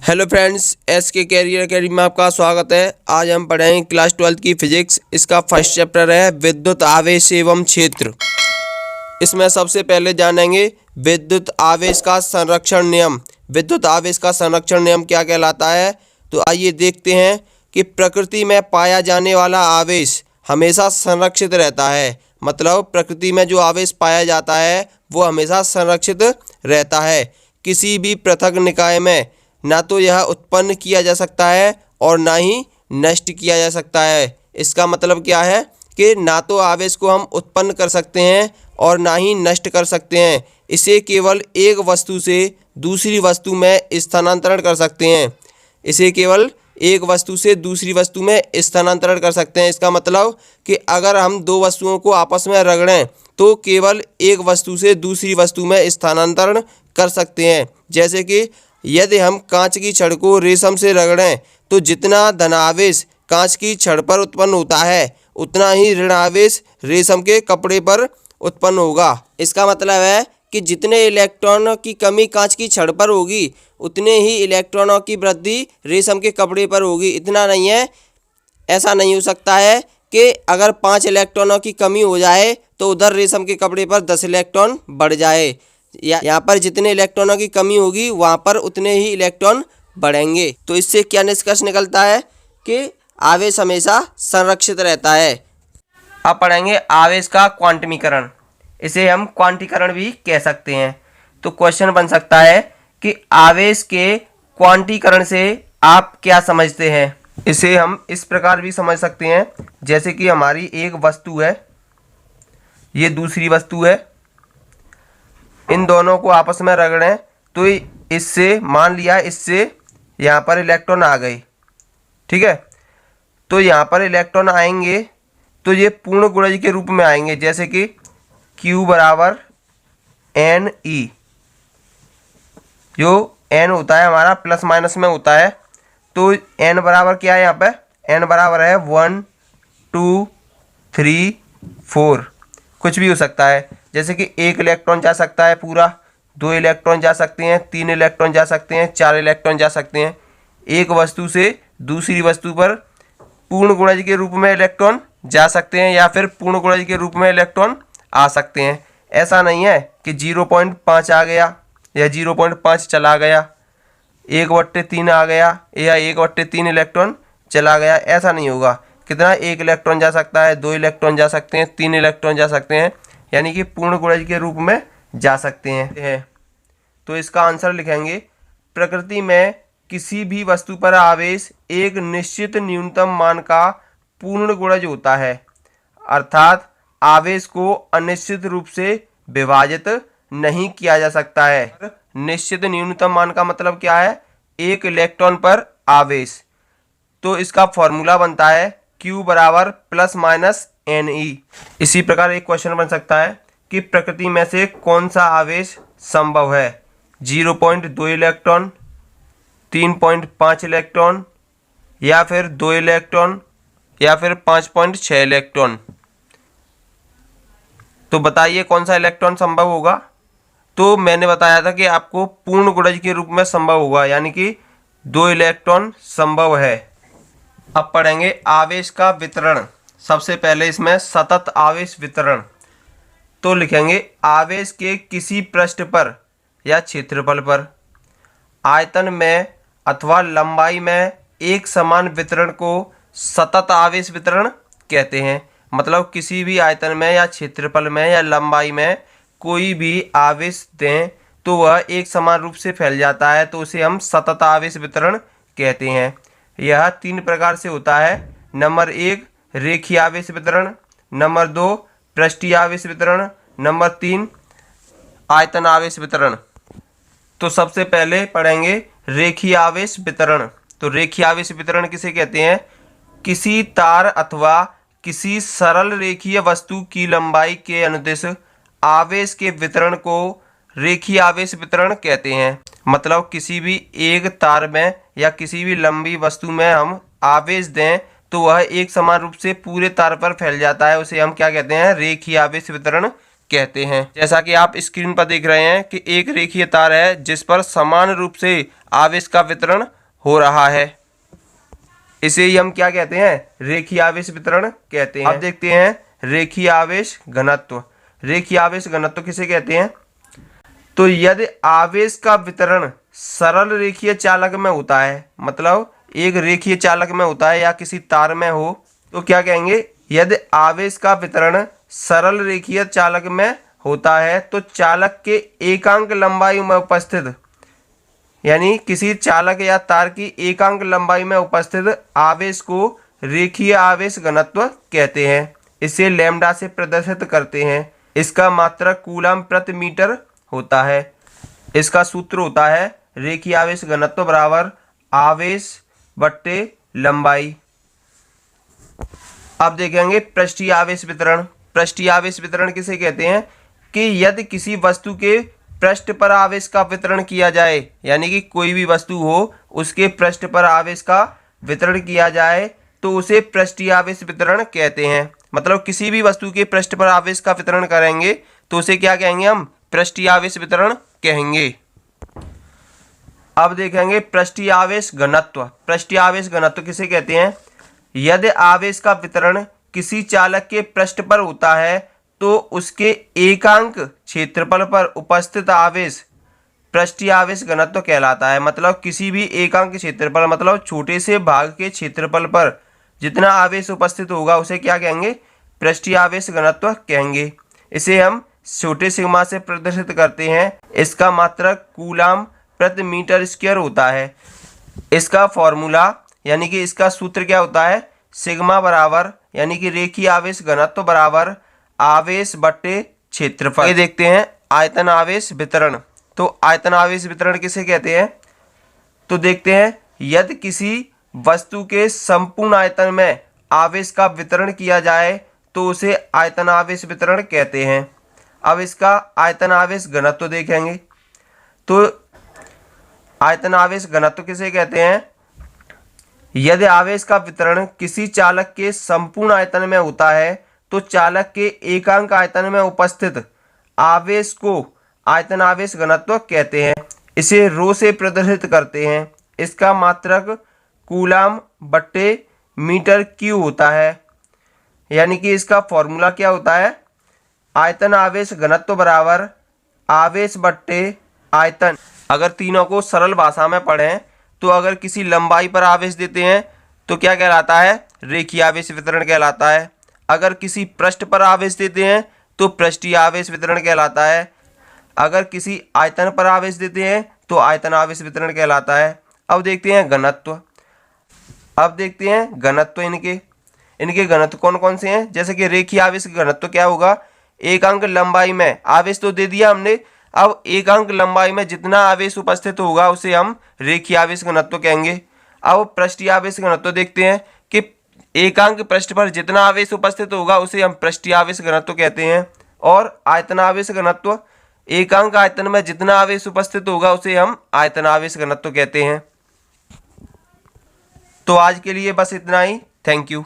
Hello friends, S के career academy में आपका स्वागत है। आज हम पढ़ेंगे क्लास 12 की फिजिक्स। इसका फर्स्ट चैप्टर है विद्युत आवेश एवं क्षेत्र। इसमें सबसे पहले जानेंगे विद्युत आवेश का संरक्षण नियम। विद्युत आवेश का संरक्षण नियम क्या कहलाता है, तो आइए देखते हैं कि प्रकृति में पाया जाने वाला आवेश हमेशा संरक्षित रहता है। मतलब प्रकृति में जो आवेश पाया जाता है वो हमेशा संरक्षित रहता है। किसी भी पृथक निकाय में ना तो यह उत्पन्न किया जा सकता है और ना ही नष्ट किया जा सकता है। इसका मतलब क्या है कि ना तो आवेश को हम उत्पन्न कर सकते हैं और ना ही नष्ट कर सकते हैं। इसे केवल एक वस्तु से दूसरी वस्तु में स्थानांतरण कर सकते हैं। इसे केवल एक वस्तु से दूसरी वस्तु में स्थानांतरण कर सकते हैं। इसका मतलब कि अगर हम दो वस्तुओं को आपस में रगड़ें तो केवल एक वस्तु से दूसरी वस्तु में स्थानांतरण कर सकते हैं। जैसे कि यदि हम कांच की छड़ को रेशम से रगड़ें तो जितना धनावेश कांच की छड़ पर उत्पन्न होता है उतना ही ऋणावेश रेशम के कपड़े पर उत्पन्न होगा। इसका मतलब है कि जितने इलेक्ट्रॉनों की कमी कांच की छड़ पर होगी उतने ही इलेक्ट्रॉनों की वृद्धि रेशम के कपड़े पर होगी। इतना नहीं है, ऐसा नहीं हो सकता है कि अगर 5 इलेक्ट्रॉनों की कमी हो जाए तो उधर रेशम के कपड़े पर 10 इलेक्ट्रॉन बढ़ जाए। यहाँ पर जितने इलेक्ट्रॉनों की कमी होगी वहाँ पर उतने ही इलेक्ट्रॉन बढ़ेंगे। तो इससे क्या निष्कर्ष निकलता है कि आवेश हमेशा संरक्षित रहता है। अब पढ़ेंगे आवेश का क्वांटमीकरण। इसे हम क्वांटीकरण भी कह सकते हैं। तो क्वेश्चन बन सकता है कि आवेश के क्वांटीकरण से आप क्या समझते हैं। इसे हम इस प्रकार भी समझ सकते हैं, जैसे कि हमारी एक वस्तु है, ये दूसरी वस्तु है, इन दोनों को आपस में रगड़ें तो इससे मान लिया इससे यहाँ पर इलेक्ट्रॉन आ गए, ठीक है। तो यहाँ पर इलेक्ट्रॉन आएंगे तो ये पूर्ण गुणज के रूप में आएंगे, जैसे कि Q बराबर NE। जो N होता है हमारा प्लस माइनस में होता है, तो N बराबर क्या है, यहाँ पे N बराबर है 1 2 3 4, कुछ भी हो सकता है। जैसे कि 1 इलेक्ट्रॉन जा सकता है पूरा, 2 इलेक्ट्रॉन जा सकते हैं, 3 इलेक्ट्रॉन जा सकते हैं, 4 इलेक्ट्रॉन जा सकते हैं। एक वस्तु से दूसरी वस्तु पर पूर्ण गुणज के रूप में इलेक्ट्रॉन जा सकते हैं या फिर पूर्ण गुणज के रूप में इलेक्ट्रॉन आ सकते हैं। ऐसा नहीं है कि 0.5 आ गया या 0.5 चला गया, 1/3 आ गया या 1/3 इलेक्ट्रॉन चला गया, ऐसा नहीं होगा। कितना, 1 इलेक्ट्रॉन जा सकता है, 2 इलेक्ट्रॉन जा सकते हैं, 3 इलेक्ट्रॉन जा सकते हैं, यानी कि पूर्ण गुणज के रूप में जा सकते हैं। तो इसका आंसर लिखेंगे, प्रकृति में किसी भी वस्तु पर आवेश एक निश्चित न्यूनतम मान का पूर्ण गुणज होता है, अर्थात आवेश को अनिश्चित रूप से विभाजित नहीं किया जा सकता है। निश्चित न्यूनतम मान का मतलब क्या है, 1 इलेक्ट्रॉन पर आवेश। तो इसका फॉर्मूला बनता है Q बराबर प्लस माइनस NE। इसी प्रकार एक क्वेश्चन बन सकता है कि प्रकृति में से कौन सा आवेश संभव है, 0.2 इलेक्ट्रॉन, 3.5 इलेक्ट्रॉन या फिर 2 इलेक्ट्रॉन या फिर 5.6 इलेक्ट्रॉन। तो बताइए कौन सा इलेक्ट्रॉन संभव होगा। तो मैंने बताया था कि आपको पूर्ण गुणज के रूप में संभव होगा, यानी कि 2 इलेक्ट्रॉन संभव है। अब पढ़ेंगे आवेश का वितरण। सबसे पहले इसमें सतत आवेश वितरण। तो लिखेंगे, आवेश के किसी पृष्ठ पर या क्षेत्रफल पर आयतन में अथवा लंबाई में एक समान वितरण को सतत आवेश वितरण कहते हैं। मतलब किसी भी आयतन में या क्षेत्रफल में या लंबाई में कोई भी आवेश दें तो वह एक समान रूप से फैल जाता है, तो उसे हम सतत आवेश वितरण कहते हैं। यह 3 प्रकार से होता है। नंबर 1 रेखीय आवेश वितरण, नंबर 2 पृष्ठीय आवेश वितरण, नंबर 3 आयतन आवेश वितरण। तो सबसे पहले पढ़ेंगे रेखीय आवेश वितरण। तो रेखीय आवेश वितरण किसे कहते हैं, किसी तार अथवा किसी सरल रेखीय वस्तु की लंबाई के अनुदिश आवेश के वितरण को रेखीय आवेश वितरण कहते हैं। मतलब किसी भी एक तार में या किसी भी लंबी वस्तु में हम आवेश दें तो वह एक समान रूप से पूरे तार पर फैल जाता है, उसे हम क्या कहते हैं, रेखीय आवेश वितरण कहते हैं। जैसा कि आप स्क्रीन पर देख रहे हैं कि एक रेखीय तार है जिस पर समान रूप से आवेश का वितरण हो रहा है, इसे ही हम क्या कहते हैं, रेखीय आवेश वितरण कहते हैं। अब देखते हैं रेखीय आवेश घनत्व। रेखीय आवेश घनत्व किसे कहते हैं? तो यदि आवेश का वितरण सरल रेखीय चालक में होता है, मतलब एक रेखीय चालक में होता है या किसी तार में हो, तो क्या कहेंगे, यदि आवेश का वितरण सरल रेखीय चालक में होता है तो चालक के एकांक लंबाई में उपस्थित, यानी किसी चालक या तार की एकांक लंबाई में उपस्थित आवेश को रेखीय आवेश घनत्व कहते हैं। इसे लैम्ब्डा से प्रदर्शित करते हैं। इसका मात्रक कूलम प्रति मीटर होता है। इसका सूत्र होता है रेखीय आवेश घनत्व बराबर आवेश बट्टे लंबाई। अब देखेंगे पृष्ठीय आवेश वितरण। पृष्ठीय आवेश वितरण किसे कहते हैं? कि यदि किसी वस्तु के पृष्ठ पर आवेश का वितरण किया जाए, यानी कि कोई भी वस्तु हो उसके पृष्ठ पर आवेश का वितरण किया जाए तो उसे पृष्ठीय आवेश वितरण कहते हैं। मतलब किसी भी वस्तु के पृष्ठ पर आवेश का वितरण करेंगे तो उसे क्या कहेंगे, हम पृष्ठीय आवेश वितरण कहेंगे। अब देखेंगे पृष्ठीय आवेश घनत्व। पृष्ठीय आवेश घनत्व किसे कहते हैं? यदि आवेश का वितरण किसी चालक के पृष्ठ पर होता है तो उसके एकांक क्षेत्रफल पर उपस्थित आवेश पृष्ठीय आवेश घनत्व कहलाता है। मतलब किसी भी एकांक क्षेत्रफल, मतलब छोटे से भाग के क्षेत्रफल पर जितना आवेश उपस्थित होगा उसे क्या कहेंगे, पृष्ठीय आवेश घनत्व कहेंगे। इसे हम छोटे सिग्मा से प्रदर्शित करते हैं। इसका मात्रक कूलम प्रति मीटर स्क्वायर होता है। इसका फॉर्मूला यानी कि इसका सूत्र क्या होता है, सिग्मा बराबर यानी कि रेखीय आवेश घनत्व बराबर आवेश बट्टे क्षेत्रफल। ये देखते हैं आयतन आवेश वितरण। तो आयतन आवेश वितरण किसे कहते हैं? तो देखते हैं यदि किसी वस्तु के संपूर्ण आयतन में आवेश का वितरण किया जाए तो उसे आयतन आवेश वितरण कहते हैं। अब इसका आयतन आवेश घनत्व देखेंगे। तो आयतन आवेश घनत्व किसे कहते हैं? यदि आवेश का वितरण किसी चालक के संपूर्ण आयतन में होता है तो चालक के एकांक आयतन में उपस्थित आवेश को आयतन आवेश घनत्व कहते हैं। इसे रो से प्रदर्शित करते हैं। इसका मात्रक कूलम बट्टे मीटर क्यू होता है। यानी कि इसका फॉर्मूला क्या होता है, आयतन आवेश घनत्व बराबर आवेश बट्टे आयतन। अगर तीनों को सरल भाषा में पढ़ें तो अगर किसी लंबाई पर आवेश देते हैं तो क्या कहलाता है, रेखीय आवेश वितरण कहलाता है। अगर किसी पृष्ठ पर आवेश देते हैं तो पृष्ठीय आवेश वितरण कहलाता है। अगर किसी आयतन पर आवेश देते हैं तो आयतन आवेश वितरण कहलाता है। अब देखते हैं घनत्व। अब देखते हैं घनत्व इनके घनत्व कौन कौन से हैं। जैसे कि रेखीय आवेश घनत्व क्या होगा, एकांक लंबाई में आवेश तो दे दिया हमने, अब एकांक लंबाई में जितना आवेश उपस्थित होगा उसे हम रेखीय आवेश घनत्व कहेंगे। अब पृष्ठीय आवेश घनत्व देखते हैं कि एकांक पृष्ठ पर जितना आवेश उपस्थित होगा उसे हम पृष्ठीय आवेश घनत्व कहते हैं। और आयतन आवेश घनत्व, एकांक आयतन में जितना आवेश उपस्थित होगा उसे हम आयतन आवेश घनत्व कहते हैं। तो आज के लिए बस इतना ही। Thank you.